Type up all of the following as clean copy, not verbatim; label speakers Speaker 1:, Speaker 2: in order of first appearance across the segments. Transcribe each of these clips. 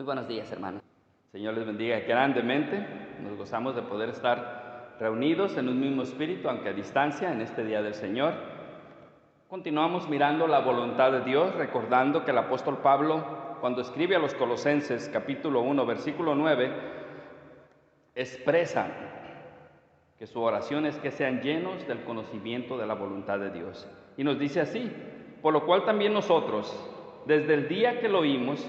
Speaker 1: Muy buenos días, hermano. Señor les bendiga grandemente. Nos gozamos de poder estar reunidos en un mismo espíritu, aunque a distancia, en este día del Señor. Continuamos mirando la voluntad de Dios, recordando que el apóstol Pablo, cuando escribe a los Colosenses, capítulo 1, versículo 9, expresa que su oración es que sean llenos del conocimiento de la voluntad de Dios. Y nos dice así: por lo cual también nosotros, desde el día que lo oímos,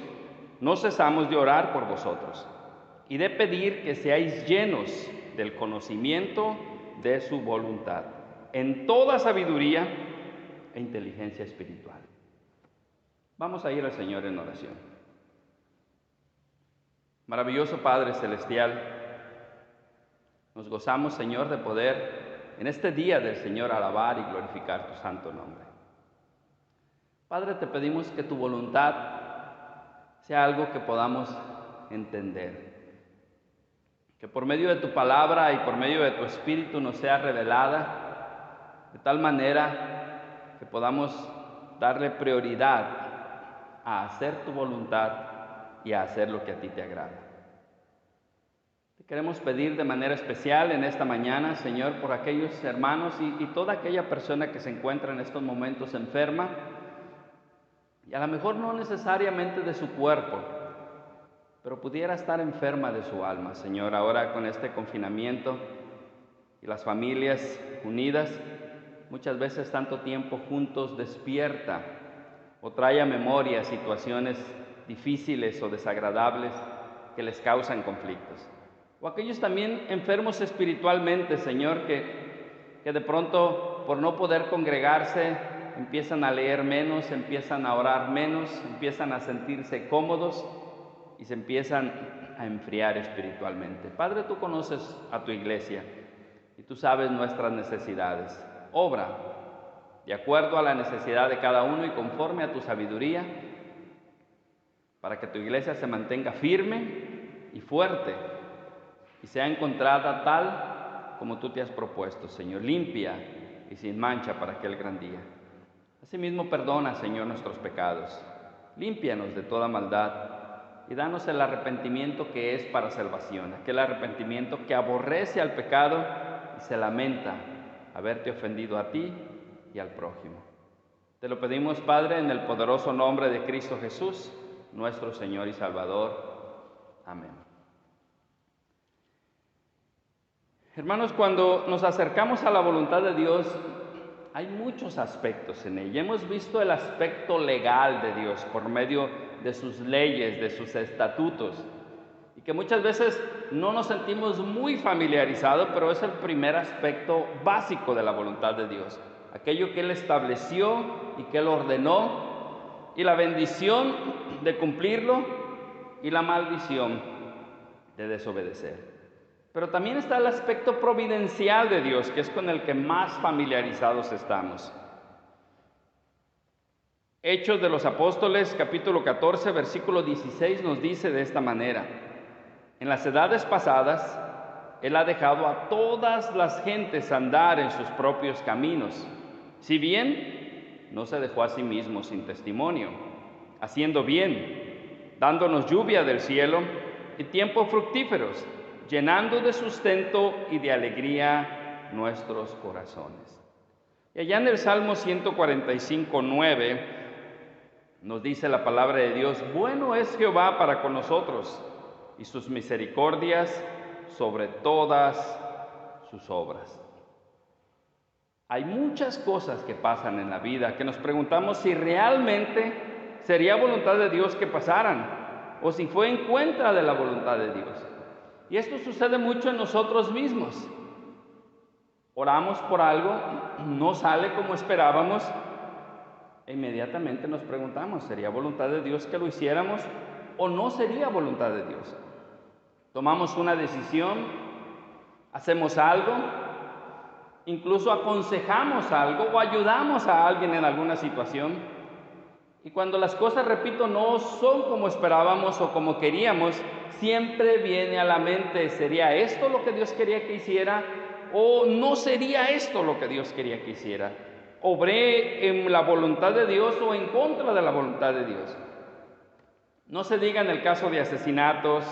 Speaker 1: no cesamos de orar por vosotros y de pedir que seáis llenos del conocimiento de su voluntad, en toda sabiduría e inteligencia espiritual. Vamos a ir al Señor en oración. Maravilloso Padre Celestial, nos gozamos, Señor, de poder en este día del Señor alabar y glorificar tu santo nombre. Padre, te pedimos que tu voluntad sea algo que podamos entender, que por medio de tu palabra y por medio de tu Espíritu nos sea revelada, de tal manera que podamos darle prioridad a hacer tu voluntad y a hacer lo que a ti te agrada. Te queremos pedir de manera especial en esta mañana, Señor, por aquellos hermanos y toda aquella persona que se encuentra en estos momentos enferma, y a lo mejor no necesariamente de su cuerpo, pero pudiera estar enferma de su alma, Señor, ahora con este confinamiento y las familias unidas, muchas veces tanto tiempo juntos, despierta o trae a memoria situaciones difíciles o desagradables que les causan conflictos. O aquellos también enfermos espiritualmente, Señor, que de pronto por no poder congregarse empiezan a leer menos, empiezan a orar menos, empiezan a sentirse cómodos y se empiezan a enfriar espiritualmente. Padre, tú conoces a tu iglesia y tú sabes nuestras necesidades. Obra de acuerdo a la necesidad de cada uno y conforme a tu sabiduría, para que tu iglesia se mantenga firme y fuerte y sea encontrada tal como tú te has propuesto, Señor, limpia y sin mancha para aquel gran día. Asimismo, perdona, Señor, nuestros pecados, límpianos de toda maldad y danos el arrepentimiento que es para salvación, aquel arrepentimiento que aborrece al pecado y se lamenta haberte ofendido a ti y al prójimo. Te lo pedimos, Padre, en el poderoso nombre de Cristo Jesús, nuestro Señor y Salvador. Amén. Hermanos, cuando nos acercamos a la voluntad de Dios, hay muchos aspectos en ella. Hemos visto el aspecto legal de Dios por medio de sus leyes, de sus estatutos, y que muchas veces no nos sentimos muy familiarizados, pero es el primer aspecto básico de la voluntad de Dios, aquello que Él estableció y que Él ordenó, y la bendición de cumplirlo y la maldición de desobedecer. Pero también está el aspecto providencial de Dios, que es con el que más familiarizados estamos. Hechos de los Apóstoles, capítulo 14, versículo 16, nos dice de esta manera: en las edades pasadas, Él ha dejado a todas las gentes andar en sus propios caminos, si bien no se dejó a sí mismo sin testimonio, haciendo bien, dándonos lluvia del cielo y tiempos fructíferos, llenando de sustento y de alegría nuestros corazones. Y allá en el Salmo 145, 9, nos dice la palabra de Dios: bueno es Jehová para con nosotros, y sus misericordias sobre todas sus obras. Hay muchas cosas que pasan en la vida que nos preguntamos si realmente sería voluntad de Dios que pasaran, o si fue en contra de la voluntad de Dios. Y esto sucede mucho en nosotros mismos. Oramos por algo, no sale como esperábamos, e inmediatamente nos preguntamos, ¿sería voluntad de Dios que lo hiciéramos o no sería voluntad de Dios? Tomamos una decisión, hacemos algo, incluso aconsejamos algo o ayudamos a alguien en alguna situación, y cuando las cosas, repito, no son como esperábamos o como queríamos, siempre viene a la mente: ¿sería esto lo que Dios quería que hiciera? ¿O no sería esto lo que Dios quería que hiciera? ¿Obré en la voluntad de Dios o en contra de la voluntad de Dios? No se diga en el caso de asesinatos,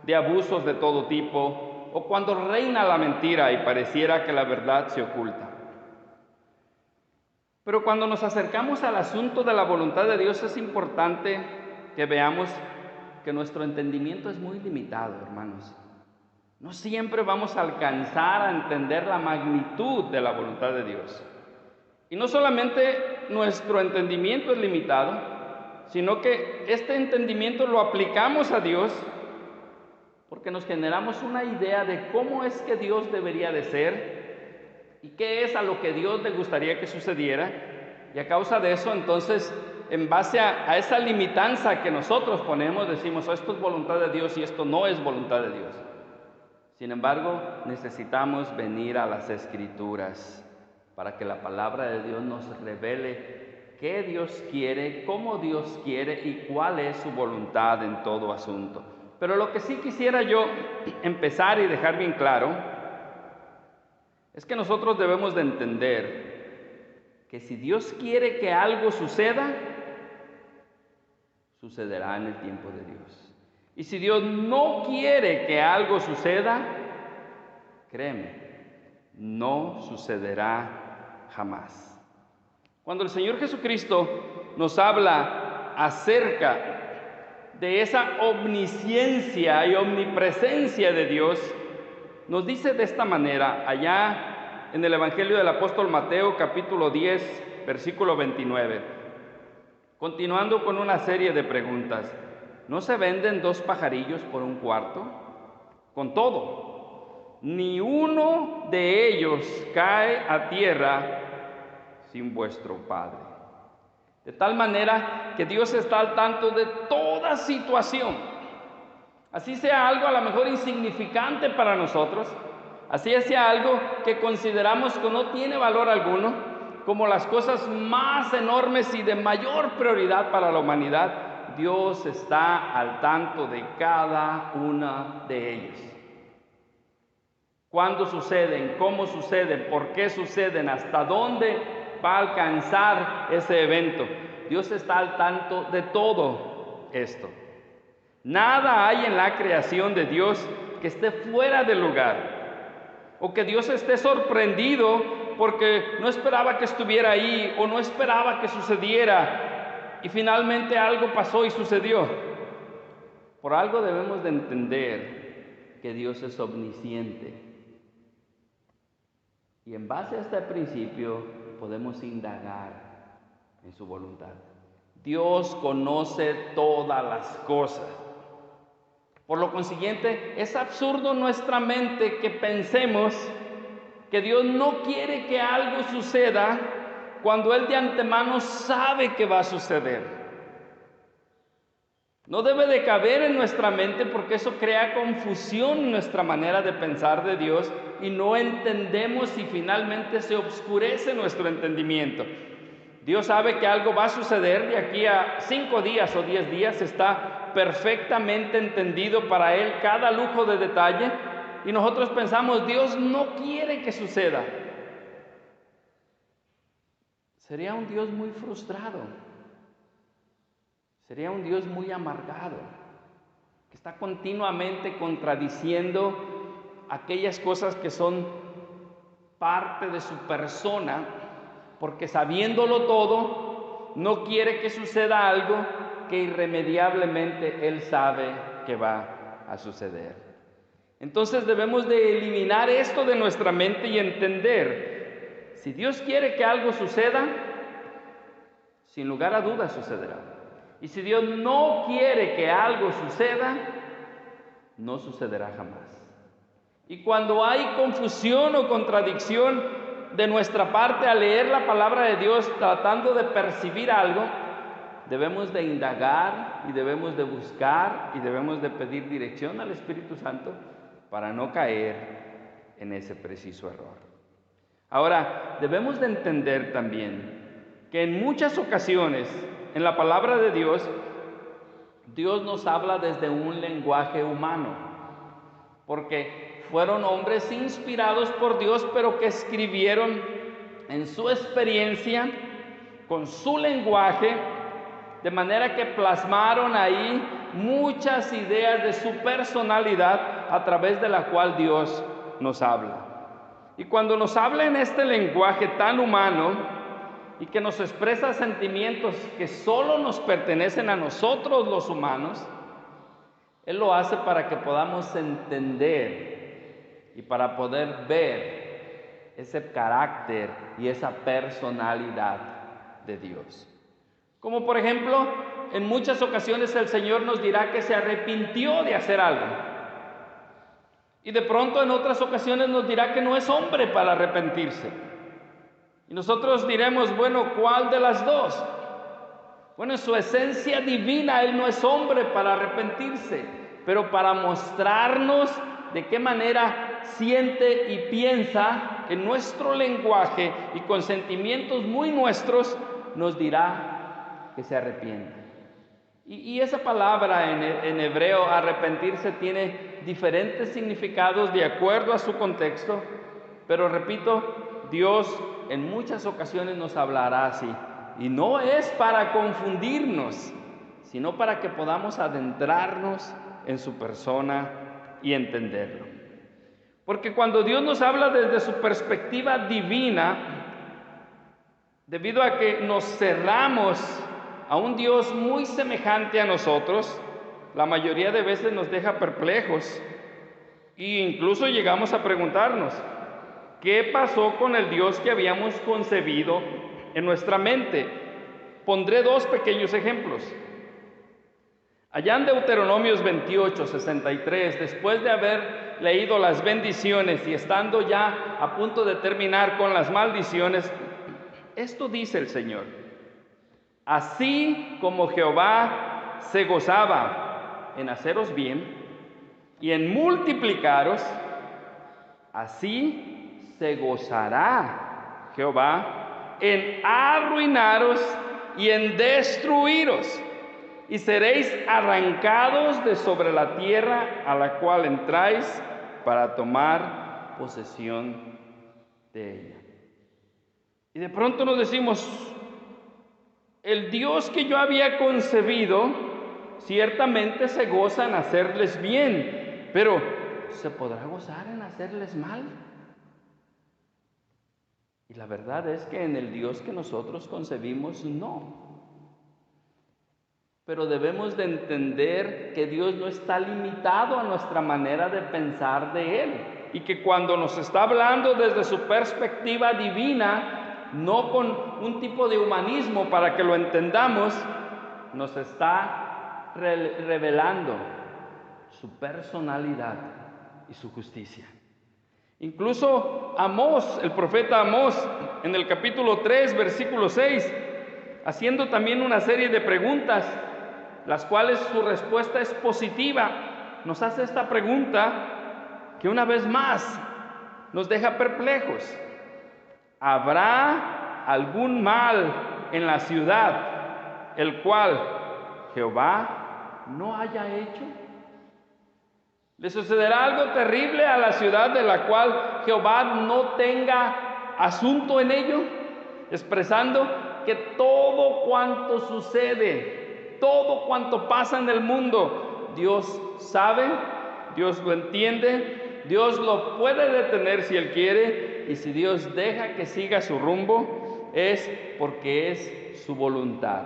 Speaker 1: de abusos de todo tipo, o cuando reina la mentira y pareciera que la verdad se oculta. Pero cuando nos acercamos al asunto de la voluntad de Dios, es importante que veamos que nuestro entendimiento es muy limitado, hermanos. No siempre vamos a alcanzar a entender la magnitud de la voluntad de Dios. Y no solamente nuestro entendimiento es limitado, sino que este entendimiento lo aplicamos a Dios porque nos generamos una idea de cómo es que Dios debería de ser y qué es a lo que Dios le gustaría que sucediera. Y a causa de eso, entonces, en base a esa limitanza que nosotros ponemos, decimos, esto es voluntad de Dios y esto no es voluntad de Dios. Sin embargo, necesitamos venir a las Escrituras para que la palabra de Dios nos revele qué Dios quiere, cómo Dios quiere y cuál es su voluntad en todo asunto. Pero lo que sí quisiera yo empezar y dejar bien claro es que nosotros debemos de entender que si Dios quiere que algo suceda, sucederá en el tiempo de Dios. Y si Dios no quiere que algo suceda, créeme, no sucederá jamás. Cuando el Señor Jesucristo nos habla acerca de esa omnisciencia y omnipresencia de Dios, nos dice de esta manera, allá en el Evangelio del apóstol Mateo, capítulo 10, versículo 29, continuando con una serie de preguntas. ¿No se venden 2 pajarillos por un cuarto? Con todo, ni uno de ellos cae a tierra sin vuestro Padre. De tal manera que Dios está al tanto de toda situación. Así sea algo a lo mejor insignificante para nosotros, así sea algo que consideramos que no tiene valor alguno, como las cosas más enormes y de mayor prioridad para la humanidad, Dios está al tanto de cada una de ellas. ¿Cuándo suceden? ¿Cómo suceden? ¿Por qué suceden? ¿Hasta dónde va a alcanzar ese evento? Dios está al tanto de todo esto. Nada hay en la creación de Dios que esté fuera del lugar, o que Dios esté sorprendido porque no esperaba que estuviera ahí, o no esperaba que sucediera, y finalmente algo pasó y sucedió. Por algo debemos de entender que Dios es omnisciente. Y en base a este principio podemos indagar en su voluntad. Dios conoce todas las cosas. Por lo consiguiente, es absurdo en nuestra mente que pensemos que Dios no quiere que algo suceda cuando Él de antemano sabe que va a suceder. No debe de caber en nuestra mente porque eso crea confusión en nuestra manera de pensar de Dios y no entendemos y finalmente se oscurece nuestro entendimiento. Dios sabe que algo va a suceder de aquí a 5 días o 10 días, está perfectamente entendido para Él cada lujo de detalle y nosotros pensamos, Dios no quiere que suceda. Sería un Dios muy frustrado, sería un Dios muy amargado, que está continuamente contradiciendo aquellas cosas que son parte de su persona, porque sabiéndolo todo, no quiere que suceda algo que irremediablemente Él sabe que va a suceder. Entonces debemos de eliminar esto de nuestra mente y entender, si Dios quiere que algo suceda, sin lugar a dudas sucederá. Y si Dios no quiere que algo suceda, no sucederá jamás. Y cuando hay confusión o contradicción de nuestra parte al leer la palabra de Dios tratando de percibir algo, debemos de indagar y debemos de buscar y debemos de pedir dirección al Espíritu Santo para no caer en ese preciso error. Ahora, debemos de entender también que en muchas ocasiones en la palabra de Dios, Dios nos habla desde un lenguaje humano, porque fueron hombres inspirados por Dios, pero que escribieron en su experiencia, con su lenguaje, de manera que plasmaron ahí muchas ideas de su personalidad a través de la cual Dios nos habla. Y cuando nos habla en este lenguaje tan humano y que nos expresa sentimientos que solo nos pertenecen a nosotros los humanos, Él lo hace para que podamos entender y para poder ver ese carácter y esa personalidad de Dios. Como por ejemplo, en muchas ocasiones el Señor nos dirá que se arrepintió de hacer algo. Y de pronto en otras ocasiones nos dirá que no es hombre para arrepentirse. Y nosotros diremos, bueno, ¿cuál de las dos? Bueno, en su esencia divina Él no es hombre para arrepentirse, pero para mostrarnos de qué manera siente y piensa en nuestro lenguaje y con sentimientos muy nuestros, nos dirá que se arrepiente. Y esa palabra en hebreo, arrepentirse, tiene diferentes significados de acuerdo a su contexto, pero repito, Dios en muchas ocasiones nos hablará así. Y no es para confundirnos, sino para que podamos adentrarnos en su persona y entenderlo. Porque cuando Dios nos habla desde su perspectiva divina, debido a que nos cerramos a un Dios muy semejante a nosotros, la mayoría de veces nos deja perplejos e incluso llegamos a preguntarnos, ¿qué pasó con el Dios que habíamos concebido en nuestra mente? Pondré dos pequeños ejemplos. Allá en Deuteronomios 28, 63, después de haber leído las bendiciones y estando ya a punto de terminar con las maldiciones, esto dice el Señor: así como Jehová se gozaba en haceros bien y en multiplicaros, así se gozará Jehová en arruinaros y en destruiros, y seréis arrancados de sobre la tierra a la cual entráis para tomar posesión de ella. Y de pronto nos decimos, el Dios que yo había concebido ciertamente se goza en hacerles bien, pero ¿se podrá gozar en hacerles mal? Y la verdad es que en el Dios que nosotros concebimos, no. Pero debemos de entender que Dios no está limitado a nuestra manera de pensar de Él. Y que cuando nos está hablando desde su perspectiva divina, no con un tipo de humanismo para que lo entendamos, nos está revelando su personalidad y su justicia. Incluso Amós, el profeta Amós, en el capítulo 3, versículo 6, haciendo también una serie de preguntas, las cuales su respuesta es positiva, nos hace esta pregunta que una vez más nos deja perplejos. ¿Habrá algún mal en la ciudad el cual Jehová no haya hecho? ¿Le sucederá algo terrible a la ciudad de la cual Jehová no tenga asunto en ello? Expresando que todo cuanto sucede, todo cuanto pasa en el mundo, Dios sabe, Dios lo entiende, Dios lo puede detener si Él quiere, y si Dios deja que siga su rumbo, es porque es su voluntad.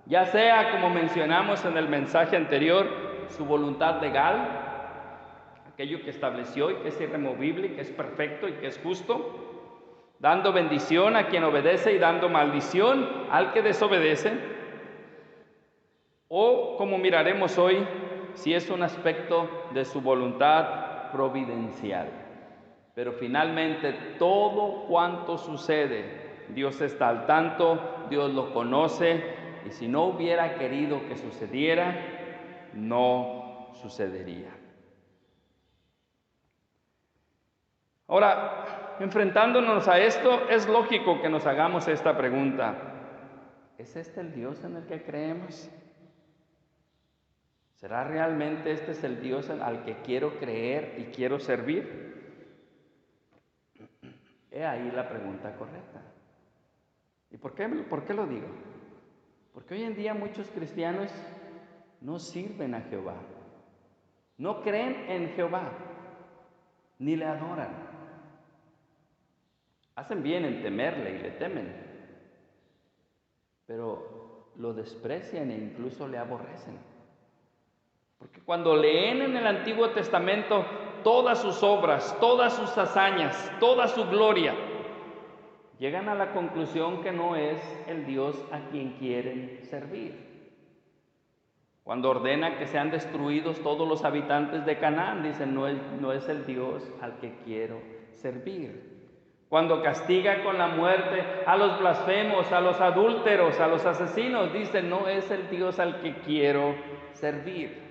Speaker 1: Ya sea, como mencionamos en el mensaje anterior, su voluntad legal, aquello que estableció y que es irremovible, y que es perfecto y que es justo, dando bendición a quien obedece y dando maldición al que desobedece. O, como miraremos hoy, si es un aspecto de su voluntad providencial. Pero finalmente todo cuanto sucede, Dios está al tanto, Dios lo conoce, y si no hubiera querido que sucediera, no sucedería. Ahora, enfrentándonos a esto, es lógico que nos hagamos esta pregunta: ¿es este el Dios en el que creemos? ¿Será realmente este es el Dios al que quiero creer y quiero servir? He ahí la pregunta correcta. ¿Y por qué lo digo? Porque hoy en día muchos cristianos no sirven a Jehová, no creen en Jehová, ni le adoran. Hacen bien en temerle y le temen, pero lo desprecian e incluso le aborrecen. Porque cuando leen en el Antiguo Testamento todas sus obras, todas sus hazañas, toda su gloria, llegan a la conclusión que no es el Dios a quien quieren servir. Cuando ordena que sean destruidos todos los habitantes de Canaán, dicen, no es el Dios al que quiero servir. Cuando castiga con la muerte a los blasfemos, a los adúlteros, a los asesinos, dicen, no es el Dios al que quiero servir.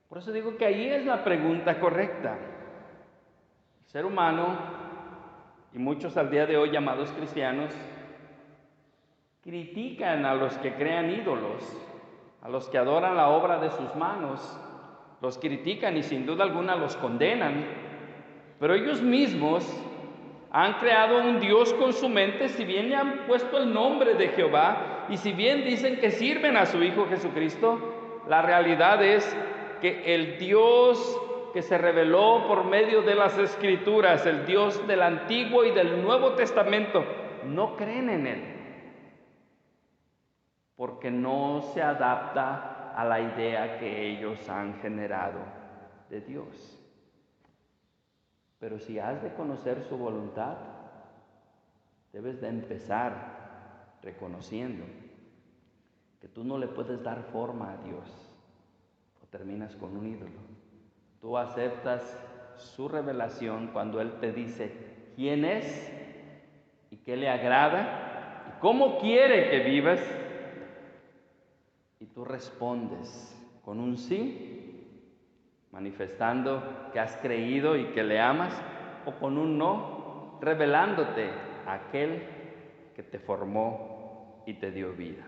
Speaker 1: Por eso digo que ahí es la pregunta correcta. El ser humano, y muchos al día de hoy llamados cristianos, critican a los que crean ídolos, a los que adoran la obra de sus manos, los critican y sin duda alguna los condenan, pero ellos mismos han creado un Dios con su mente, si bien le han puesto el nombre de Jehová y si bien dicen que sirven a su Hijo Jesucristo, la realidad es que el Dios que se reveló por medio de las Escrituras, el Dios del Antiguo y del Nuevo Testamento, no creen en Él, porque no se adapta a la idea que ellos han generado de Dios. Pero si has de conocer su voluntad, debes de empezar reconociendo que tú no le puedes dar forma a Dios o terminas con un ídolo. Tú aceptas su revelación cuando Él te dice quién es y qué le agrada y cómo quiere que vivas, y tú respondes con un sí, manifestando que has creído y que le amas, o con un no, revelándote a aquel que te formó y te dio vida.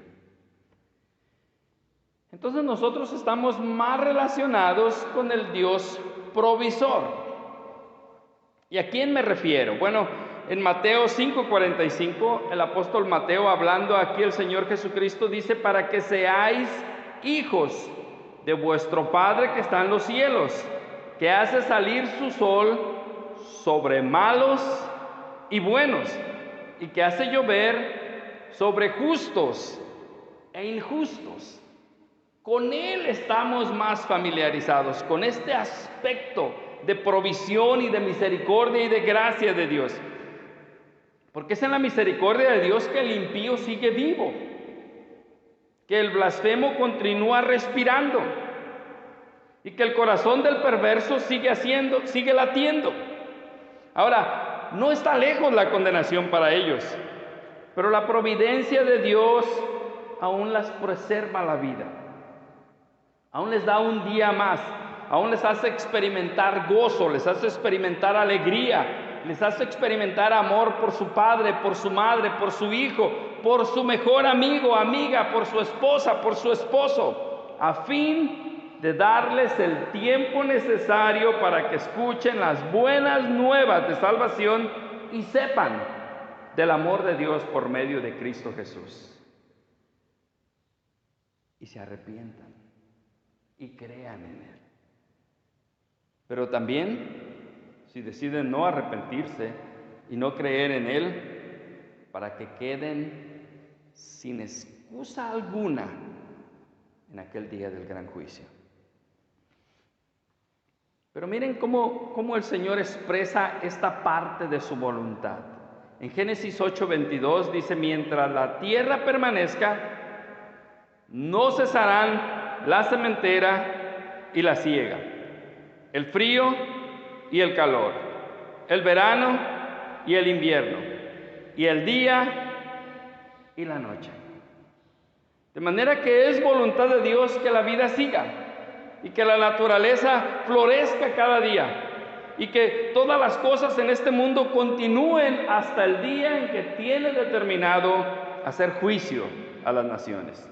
Speaker 1: Entonces nosotros estamos más relacionados con el Dios provisor. ¿Y a quién me refiero? Bueno, en Mateo 5:45, el apóstol Mateo, hablando aquí el Señor Jesucristo, dice, para que seáis hijos de vuestro Padre que está en los cielos, que hace salir su sol sobre malos y buenos, y que hace llover sobre justos e injustos. Con Él estamos más familiarizados, con este aspecto de provisión y de misericordia y de gracia de Dios. Porque es en la misericordia de Dios que el impío sigue vivo, que el blasfemo continúa respirando y que el corazón del perverso sigue latiendo. Ahora, no está lejos la condenación para ellos, pero la providencia de Dios aún las preserva la vida. Aún les da un día más, aún les hace experimentar gozo, les hace experimentar alegría, les hace experimentar amor por su padre, por su madre, por su hijo, por su mejor amigo, amiga, por su esposa, por su esposo, a fin de darles el tiempo necesario para que escuchen las buenas nuevas de salvación y sepan del amor de Dios por medio de Cristo Jesús. Y se arrepientan y crean en Él. Pero también, si deciden no arrepentirse y no creer en Él, para que queden sin excusa alguna en aquel día del gran juicio. Pero miren cómo el Señor expresa esta parte de su voluntad. En Génesis 8:22 dice, mientras la tierra permanezca, no cesarán la sementera y la siega, el frío y el calor, el verano y el invierno, y el día y la noche. De manera que es voluntad de Dios que la vida siga y que la naturaleza florezca cada día y que todas las cosas en este mundo continúen hasta el día en que tiene determinado hacer juicio a las naciones.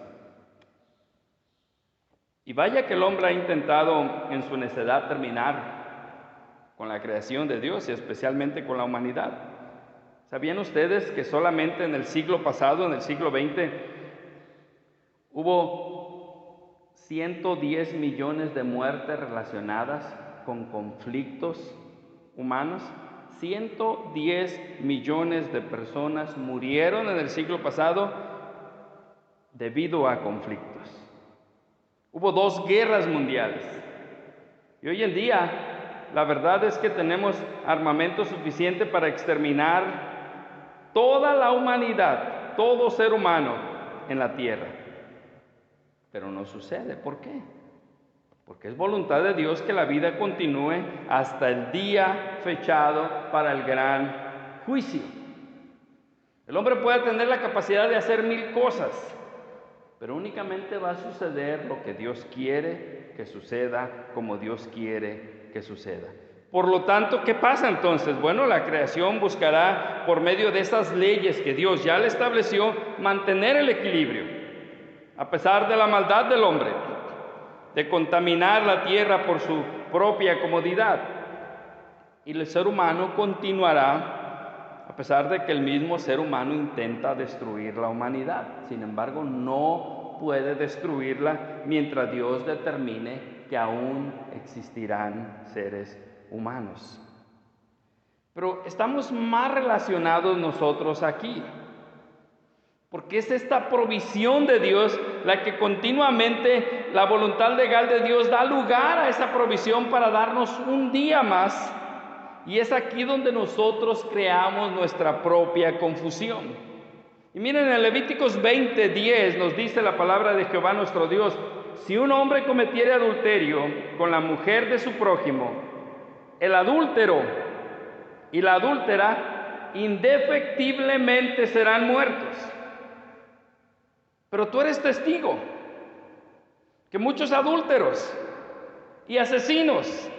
Speaker 1: Y vaya que el hombre ha intentado en su necedad terminar con la creación de Dios y especialmente con la humanidad. ¿Sabían ustedes que solamente en el siglo pasado, en el siglo XX, Hubo 110 millones de muertes relacionadas con conflictos humanos. 110 millones de personas murieron en el siglo pasado debido a conflictos. Hubo 2 guerras mundiales. Y hoy en día, la verdad es que tenemos armamento suficiente para exterminar toda la humanidad, todo ser humano en la tierra. Pero no sucede. ¿Por qué? Porque es voluntad de Dios que la vida continúe hasta el día fechado para el gran juicio. El hombre puede tener la capacidad de hacer 1000 cosas, pero únicamente va a suceder lo que Dios quiere que suceda, como Dios quiere que suceda. Por lo tanto, ¿qué pasa entonces? Bueno, la creación buscará, por medio de esas leyes que Dios ya le estableció, mantener el equilibrio, a pesar de la maldad del hombre, de contaminar la tierra por su propia comodidad. Y el ser humano continuará, a pesar de que el mismo ser humano intenta destruir la humanidad. Sin embargo, no puede destruirla mientras Dios determine que aún existirán seres humanos. Pero estamos más relacionados nosotros aquí, porque es esta provisión de Dios la que continuamente la voluntad legal de Dios da lugar a esa provisión para darnos un día más. Y es aquí donde nosotros creamos nuestra propia confusión. Y miren, en Levíticos 20:10 nos dice la palabra de Jehová nuestro Dios: si un hombre cometiere adulterio con la mujer de su prójimo, el adúltero y la adúltera indefectiblemente serán muertos. Pero tú eres testigo que muchos adúlteros y asesinos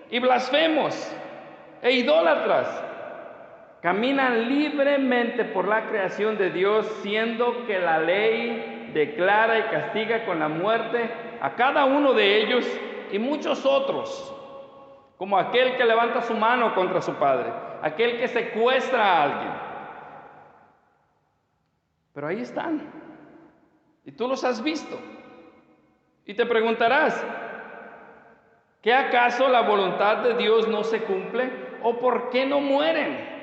Speaker 1: y blasfemos e idólatras caminan libremente por la creación de Dios, siendo que la ley declara y castiga con la muerte a cada uno de ellos y muchos otros, como aquel que levanta su mano contra su padre, aquel que secuestra a alguien. Pero ahí están. Y tú los has visto. Y te preguntarás, ¿qué acaso la voluntad de Dios no se cumple? ¿O por qué no mueren?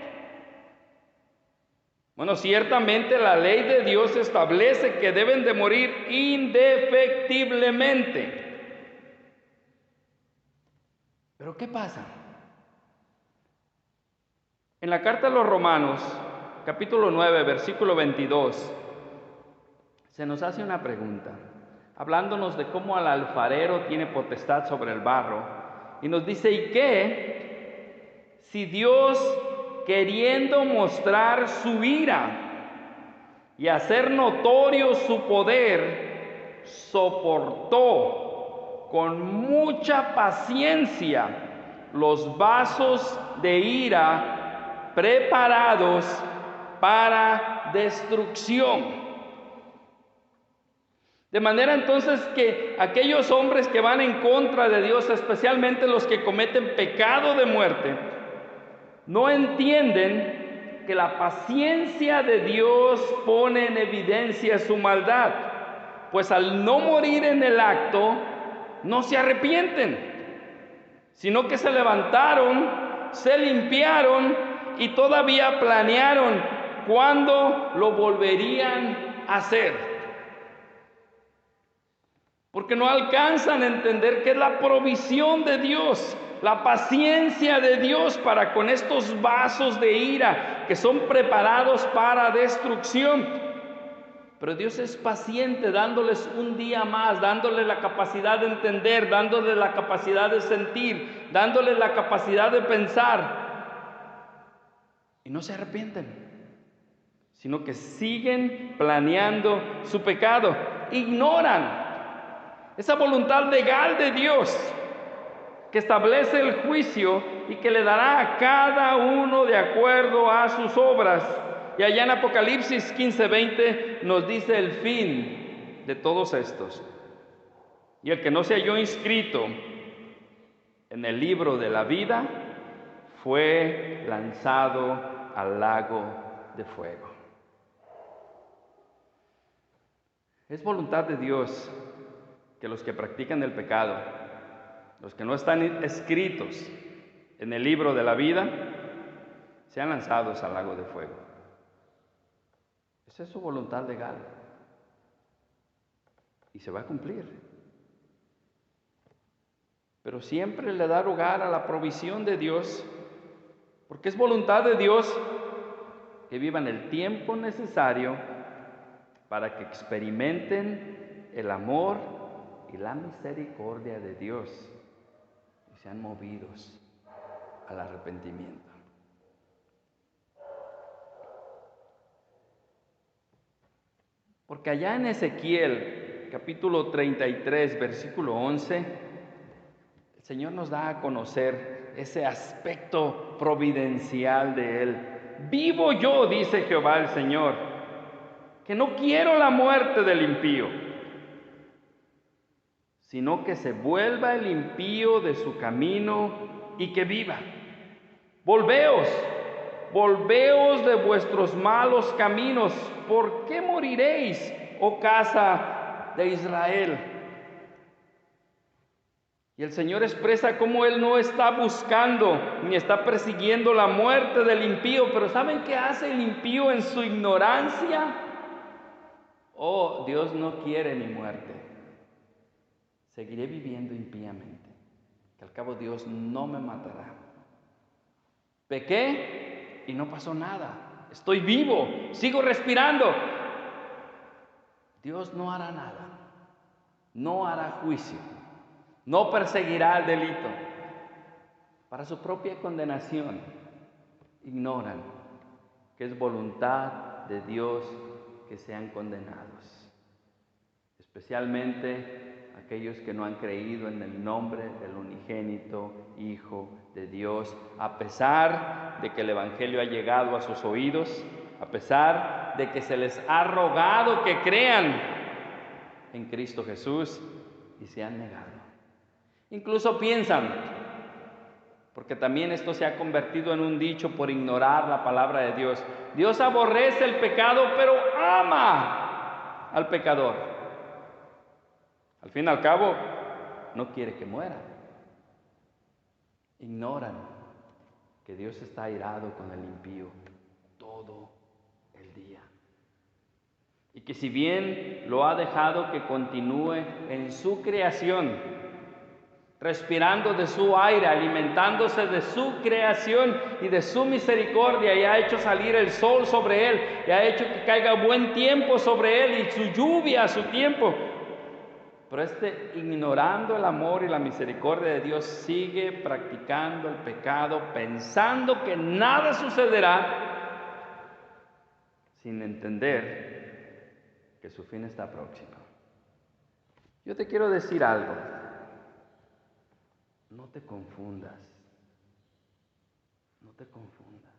Speaker 1: Bueno, ciertamente la ley de Dios establece que deben de morir indefectiblemente. ¿Pero qué pasa? En la carta a los Romanos, capítulo 9, versículo 22, se nos hace una pregunta, hablándonos de cómo el alfarero tiene potestad sobre el barro, y nos dice: ¿y qué? Si Dios, queriendo mostrar su ira y hacer notorio su poder, soportó con mucha paciencia los vasos de ira preparados para destrucción. De manera entonces que aquellos hombres que van en contra de Dios, especialmente los que cometen pecado de muerte, no entienden que la paciencia de Dios pone en evidencia su maldad, pues al no morir en el acto, no se arrepienten, sino que se levantaron, se limpiaron y todavía planearon cuándo lo volverían a hacer. Porque no alcanzan a entender que es la provisión de Dios, la paciencia de Dios para con estos vasos de ira que son preparados para destrucción. Pero Dios es paciente, dándoles un día más, dándoles la capacidad de entender, dándoles la capacidad de sentir, dándoles la capacidad de pensar. Y no se arrepienten, sino que siguen planeando su pecado. Ignoran esa voluntad legal de Dios que establece el juicio y que le dará a cada uno de acuerdo a sus obras. Y allá en Apocalipsis 15:20 nos dice el fin de todos estos: y el que no se halló inscrito en el libro de la vida fue lanzado al lago de fuego. Es voluntad de Dios que los que practican el pecado, los que no están escritos en el libro de la vida, sean lanzados al lago de fuego. Esa es su voluntad legal. Y se va a cumplir. Pero siempre le da lugar a la provisión de Dios, porque es voluntad de Dios que vivan el tiempo necesario para que experimenten el amor y la misericordia de Dios y sean movidos al arrepentimiento. Porque allá en Ezequiel, capítulo 33, versículo 11, el Señor nos da a conocer ese aspecto providencial de Él. Vivo yo, dice Jehová el Señor, que no quiero la muerte del impío, sino que se vuelva el impío de su camino y que viva. Volveos de vuestros malos caminos. ¿Por qué moriréis, oh casa de Israel? Y el Señor expresa cómo Él no está buscando ni está persiguiendo la muerte del impío, pero ¿saben qué hace el impío en su ignorancia? Oh, Dios no quiere mi muerte. Seguiré viviendo impíamente, que al cabo Dios no me matará. Pequé y no pasó nada. Estoy vivo, sigo respirando. Dios no hará nada, no hará juicio, no perseguirá el delito. Para su propia condenación, ignoran que es voluntad de Dios que sean condenados, especialmente aquellos que no han creído en el nombre del unigénito Hijo de Dios, a pesar de que el Evangelio ha llegado a sus oídos, a pesar de que se les ha rogado que crean en Cristo Jesús y se han negado. Incluso piensan, porque también esto se ha convertido en un dicho por ignorar la palabra de Dios. Dios aborrece el pecado, pero ama al pecador. Al fin y al cabo, no quiere que muera. Ignoran que Dios está airado con el impío todo el día. Y que si bien lo ha dejado que continúe en su creación, respirando de su aire, alimentándose de su creación y de su misericordia, y ha hecho salir el sol sobre él, y ha hecho que caiga buen tiempo sobre él y su lluvia a su tiempo. Pero ignorando el amor y la misericordia de Dios, sigue practicando el pecado, pensando que nada sucederá, sin entender que su fin está próximo. Yo te quiero decir algo. No te confundas. No te confundas.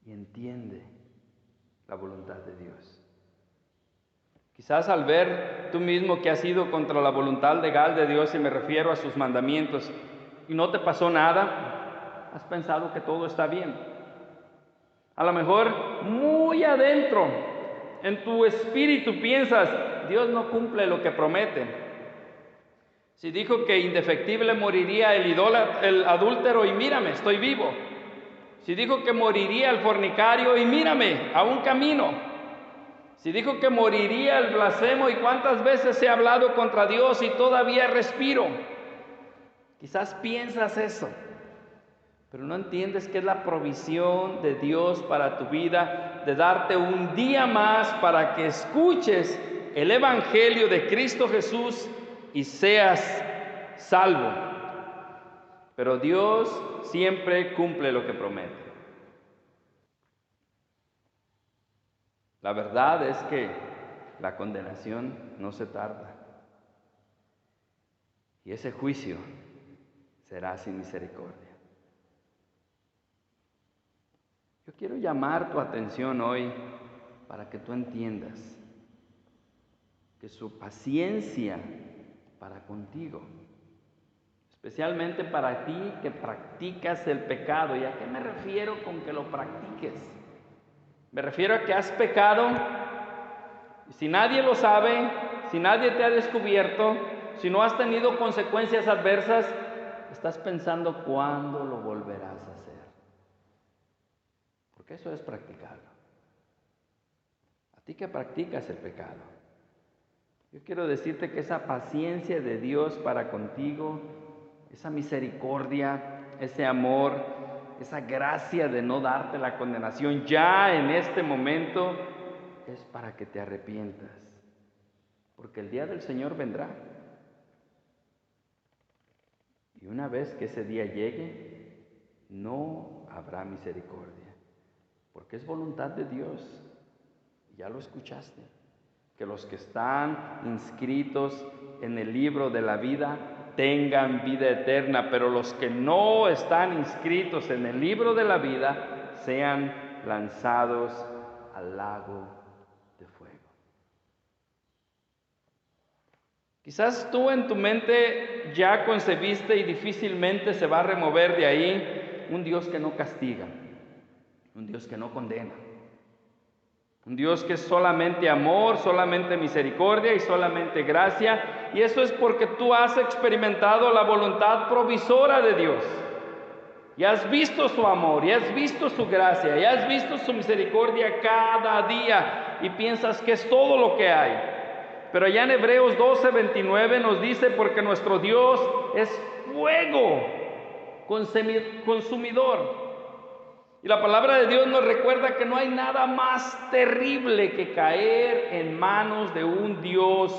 Speaker 1: Y entiende la voluntad de Dios. Quizás al ver tú mismo que has ido contra la voluntad legal de Dios, y me refiero a sus mandamientos, y no te pasó nada, has pensado que todo está bien. A lo mejor muy adentro, en tu espíritu piensas, Dios no cumple lo que promete. Si dijo que indefectible moriría el adúltero, y mírame, estoy vivo. Si dijo que moriría el fornicario, y mírame, aún camino. Si dijo que moriría el blasfemo, y cuántas veces he hablado contra Dios y todavía respiro. Quizás piensas eso, pero no entiendes que es la provisión de Dios para tu vida, de darte un día más para que escuches el Evangelio de Cristo Jesús y seas salvo. Pero Dios siempre cumple lo que promete. La verdad es que la condenación no se tarda. Y ese juicio será sin misericordia. Yo quiero llamar tu atención hoy para que tú entiendas que su paciencia para contigo, especialmente para ti que practicas el pecado. ¿Y a qué me refiero con que lo practiques? Me refiero a que has pecado Y si nadie lo sabe, si nadie te ha descubierto, si no has tenido consecuencias adversas, estás pensando cuándo lo volverás a hacer. Porque eso es practicarlo. A ti que practicas el pecado, yo quiero decirte que esa paciencia de Dios para contigo, esa misericordia, ese amor, esa gracia de no darte la condenación ya en este momento, es para que te arrepientas. Porque el día del Señor vendrá. Y una vez que ese día llegue, no habrá misericordia. Porque es voluntad de Dios. Ya lo escuchaste. Que los que están inscritos en el libro de la vida tengan vida eterna, pero los que no están inscritos en el libro de la vida sean lanzados al lago de fuego. Quizás tú en tu mente ya concebiste y difícilmente se va a remover de ahí un Dios que no castiga, un Dios que no condena. Un Dios que es solamente amor, solamente misericordia y solamente gracia. Y eso es porque tú has experimentado la voluntad provisora de Dios. Y has visto su amor, y has visto su gracia, y has visto su misericordia cada día. Y piensas que es todo lo que hay. Pero allá en Hebreos 12:29 nos dice, porque nuestro Dios es fuego consumidor. Y la palabra de Dios nos recuerda que no hay nada más terrible que caer en manos de un Dios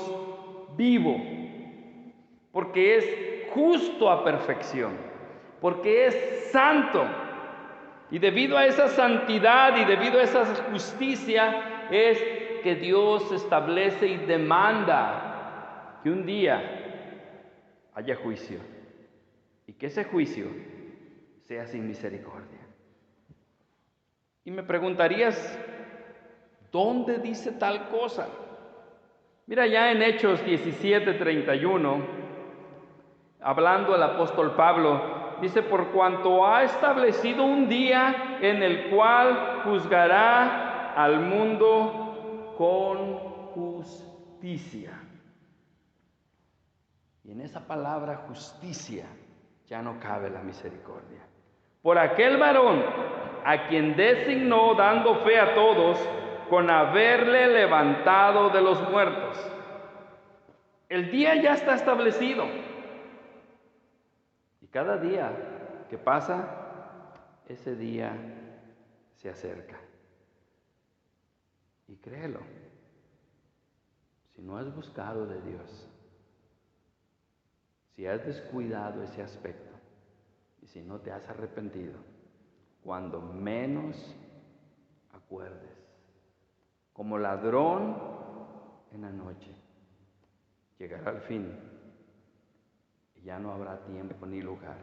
Speaker 1: vivo, porque es justo a perfección, porque es santo. Y debido a esa santidad y debido a esa justicia es que Dios establece y demanda que un día haya juicio y que ese juicio sea sin misericordia. Y me preguntarías, ¿dónde dice tal cosa? Mira, ya en Hechos 17:31, hablando el apóstol Pablo, dice, por cuanto ha establecido un día en el cual juzgará al mundo con justicia. Y en esa palabra justicia ya no cabe la misericordia. Por aquel varón a quien designó dando fe a todos con haberle levantado de los muertos. El día ya está establecido. Y cada día que pasa, ese día se acerca. Y créelo, si no has buscado de Dios, si has descuidado ese aspecto, y si no te has arrepentido, cuando menos acuerdes, como ladrón en la noche, llegará el fin y ya no habrá tiempo ni lugar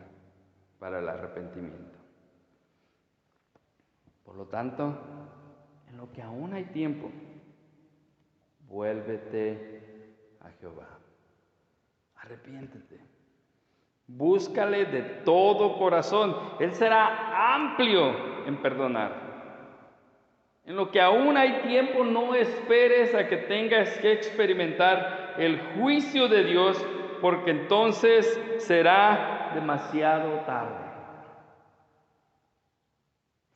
Speaker 1: para el arrepentimiento. Por lo tanto, en lo que aún hay tiempo, vuélvete a Jehová. Arrepiéntete. Búscale de todo corazón. Él será amplio en perdonar. En lo que aún hay tiempo, no esperes a que tengas que experimentar el juicio de Dios, porque entonces será demasiado tarde.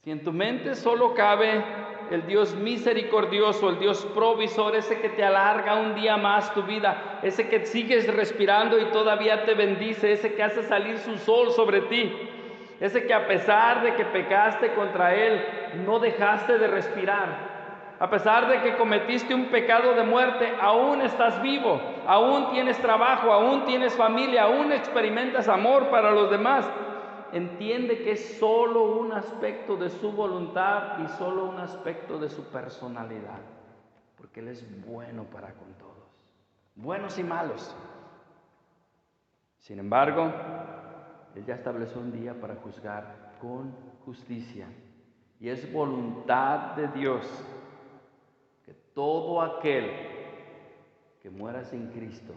Speaker 1: Si en tu mente solo cabe el Dios misericordioso, el Dios provisor, ese que te alarga un día más tu vida, ese que sigues respirando y todavía te bendice, ese que hace salir su sol sobre ti, ese que a pesar de que pecaste contra Él, no dejaste de respirar, a pesar de que cometiste un pecado de muerte, aún estás vivo, aún tienes trabajo, aún tienes familia, aún experimentas amor para los demás. Entiende que es solo un aspecto de su voluntad y solo un aspecto de su personalidad, porque Él es bueno para con todos, buenos y malos. Sin embargo, Él ya estableció un día para juzgar con justicia, y es voluntad de Dios que todo aquel que muera sin Cristo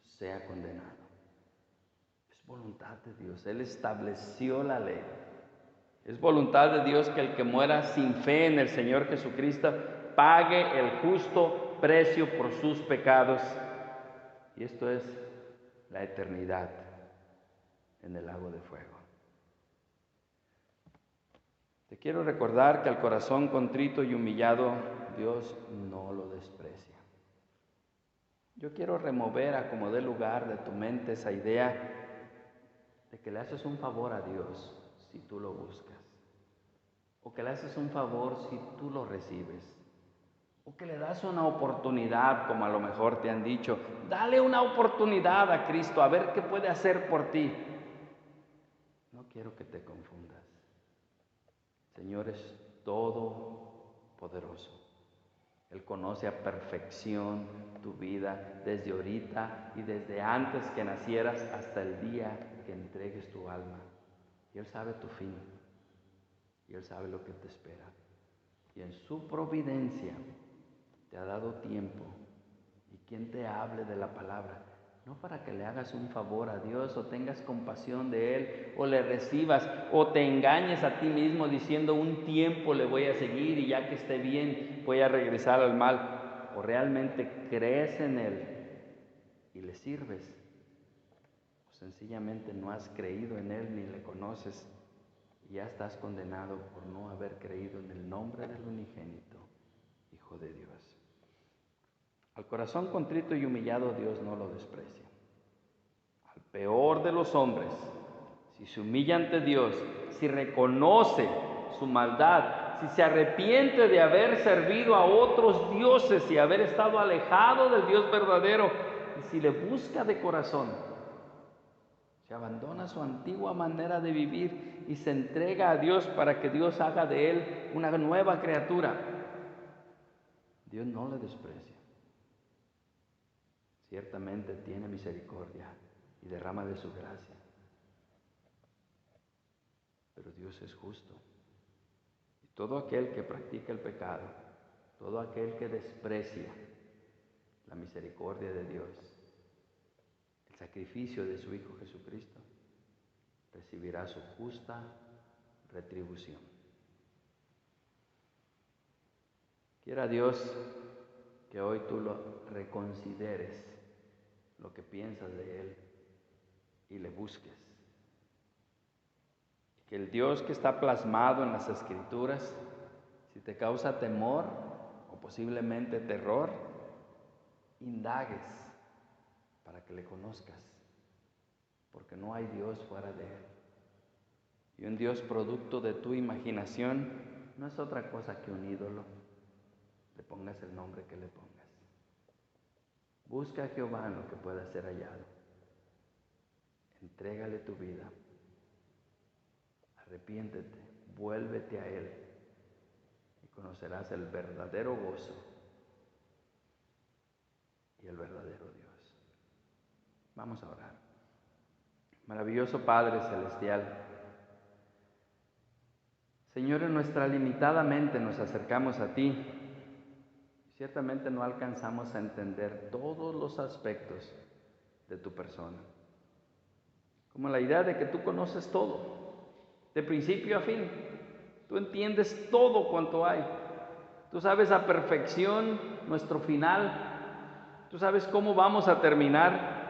Speaker 1: sea condenado. Voluntad de Dios, Él estableció la ley. Es voluntad de Dios que el que muera sin fe en el Señor Jesucristo pague el justo precio por sus pecados. Y esto es la eternidad en el lago de fuego. Te quiero recordar que al corazón contrito y humillado, Dios no lo desprecia. Yo quiero remover a como dé lugar de tu mente esa idea de que le haces un favor a Dios si tú lo buscas, o que le haces un favor si tú lo recibes, o que le das una oportunidad, como a lo mejor te han dicho. Dale una oportunidad a Cristo, a ver qué puede hacer por ti. No quiero que te confundas. El Señor es todopoderoso. Él conoce a perfección tu vida desde ahorita y desde antes que nacieras hasta el día que entregues tu alma. Y Él sabe tu fin. Y Él sabe lo que te espera. Y en su providencia te ha dado tiempo. Y quien te hable de la palabra, no para que le hagas un favor a Dios o tengas compasión de Él o le recibas o te engañes a ti mismo diciendo un tiempo le voy a seguir y ya que esté bien voy a regresar al mal, o realmente crees en Él y le sirves, o sencillamente no has creído en Él ni le conoces y ya estás condenado por no haber creído en el nombre del unigénito Hijo de Dios. Al corazón contrito y humillado Dios no lo desprecia. Al peor de los hombres, si se humilla ante Dios, si reconoce su maldad, si se arrepiente de haber servido a otros dioses y haber estado alejado del Dios verdadero, y si le busca de corazón, se abandona su antigua manera de vivir y se entrega a Dios para que Dios haga de él una nueva criatura, Dios no le desprecia. Ciertamente tiene misericordia y derrama de su gracia. Pero Dios es justo. Y todo aquel que practica el pecado, todo aquel que desprecia la misericordia de Dios, el sacrificio de su Hijo Jesucristo, recibirá su justa retribución. Quiera Dios que hoy tú lo reconsideres, lo que piensas de Él, y le busques. Y que el Dios que está plasmado en las Escrituras, si te causa temor o posiblemente terror, indagues para que le conozcas, porque no hay Dios fuera de Él. Y un Dios producto de tu imaginación no es otra cosa que un ídolo, le pongas el nombre que le pongas. Busca a Jehová en lo que pueda ser hallado. Entrégale tu vida. Arrepiéntete, vuélvete a Él y conocerás el verdadero gozo y el verdadero Dios. Vamos a orar. Maravilloso Padre Celestial, Señor, en nuestra limitada mente nos acercamos a ti. Ciertamente no alcanzamos a entender todos los aspectos de tu persona. Como la idea de que tú conoces todo, de principio a fin. Tú entiendes todo cuanto hay. Tú sabes a perfección nuestro final. Tú sabes cómo vamos a terminar.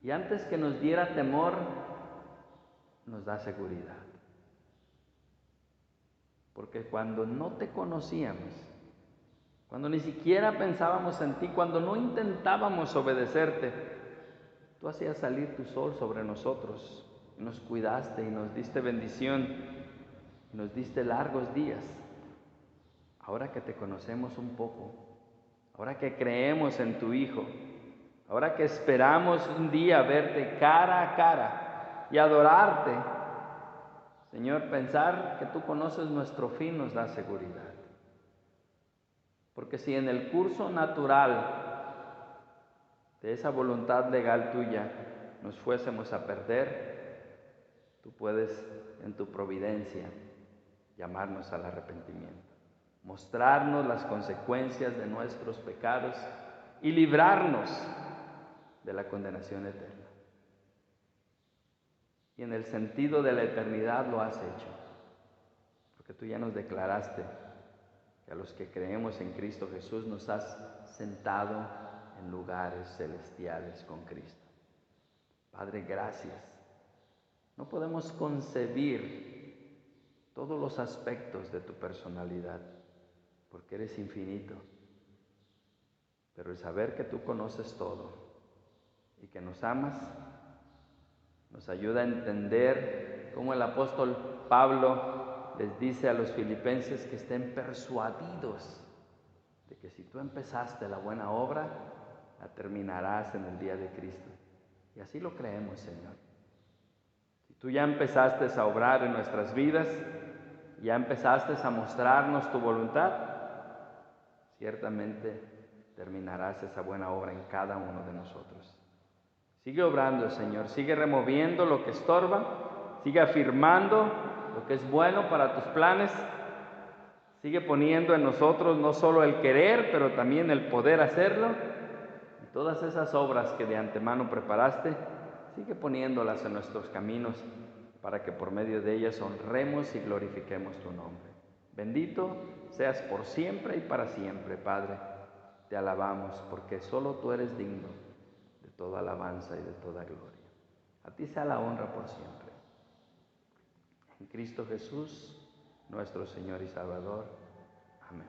Speaker 1: Y antes que nos diera temor, nos da seguridad. Porque cuando no te conocíamos, cuando ni siquiera pensábamos en ti, cuando no intentábamos obedecerte, tú hacías salir tu sol sobre nosotros, y nos cuidaste y nos diste bendición, y nos diste largos días. Ahora que te conocemos un poco, ahora que creemos en tu Hijo, ahora que esperamos un día verte cara a cara y adorarte, Señor, pensar que tú conoces nuestro fin nos da seguridad. Porque si en el curso natural de esa voluntad legal tuya nos fuésemos a perder, tú puedes en tu providencia llamarnos al arrepentimiento, mostrarnos las consecuencias de nuestros pecados y librarnos de la condenación eterna. Y en el sentido de la eternidad lo has hecho, porque tú ya nos declaraste que a los que creemos en Cristo Jesús nos has sentado en lugares celestiales con Cristo. Padre, gracias. No podemos concebir todos los aspectos de tu personalidad, porque eres infinito. Pero el saber que tú conoces todo y que nos amas, nos ayuda a entender cómo el apóstol Pablo les dice a los filipenses que estén persuadidos de que si tú empezaste la buena obra, la terminarás en el día de Cristo. Y así lo creemos, Señor. Si tú ya empezaste a obrar en nuestras vidas, ya empezaste a mostrarnos tu voluntad, ciertamente terminarás esa buena obra en cada uno de nosotros. Sigue obrando, Señor, sigue removiendo lo que estorba, sigue afirmando lo que es bueno para tus planes, sigue poniendo en nosotros no solo el querer, pero también el poder hacerlo. Y todas esas obras que de antemano preparaste, sigue poniéndolas en nuestros caminos para que por medio de ellas honremos y glorifiquemos tu nombre. Bendito seas por siempre y para siempre, Padre. Te alabamos porque solo tú eres digno de toda alabanza y de toda gloria. A ti sea la honra por siempre. En Cristo Jesús, nuestro Señor y Salvador. Amén.